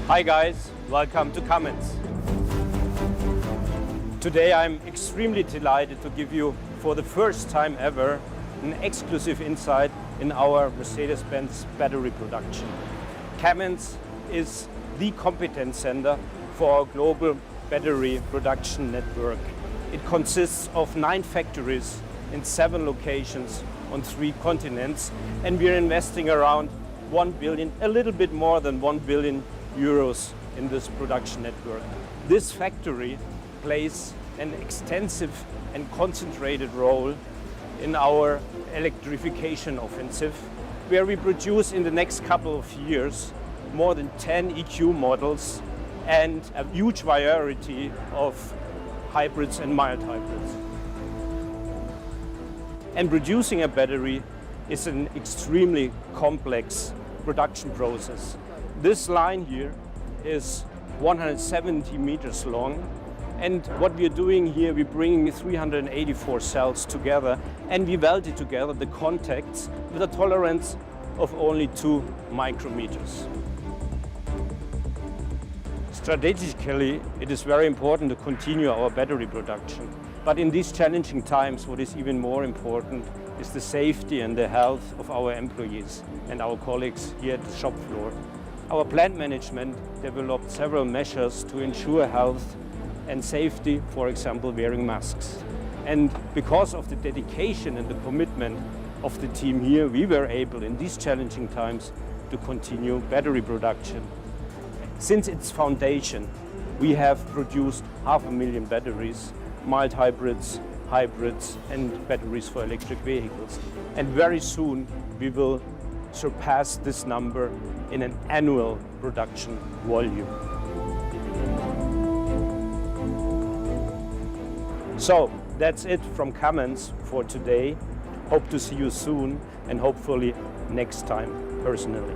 Hi guys, welcome to Cummins. Today I'm extremely delighted to give you, for the first time ever, an exclusive insight in our Mercedes-Benz battery production. Cummins is the competence center for our global battery production network. It consists of 9 factories in 7 locations on 3 continents, and we're investing around 1 billion, a little bit more than 1 billion euros in this production network. This factory plays an extensive and concentrated role in our electrification offensive, where we produce in the next couple of years more than 10 EQ models and a huge variety of hybrids and mild hybrids. And producing a battery is an extremely complex production process. This line here is 170 meters long, and what we're doing here, we're bringing 384 cells together, and we welded together the contacts with a tolerance of only 2 micrometers. Strategically, it is very important to continue our battery production. But in these challenging times, what is even more important is the safety and the health of our employees and our colleagues here at the shop floor. Our plant management developed several measures to ensure health and safety, for example, wearing masks. And because of the dedication and the commitment of the team here, we were able in these challenging times to continue battery production. Since its foundation, we have produced 500,000 batteries, mild hybrids, hybrids and batteries for electric vehicles. And very soon we will surpass this number in an annual production volume. So that's it from Cummins for today. Hope to see you soon and hopefully next time personally.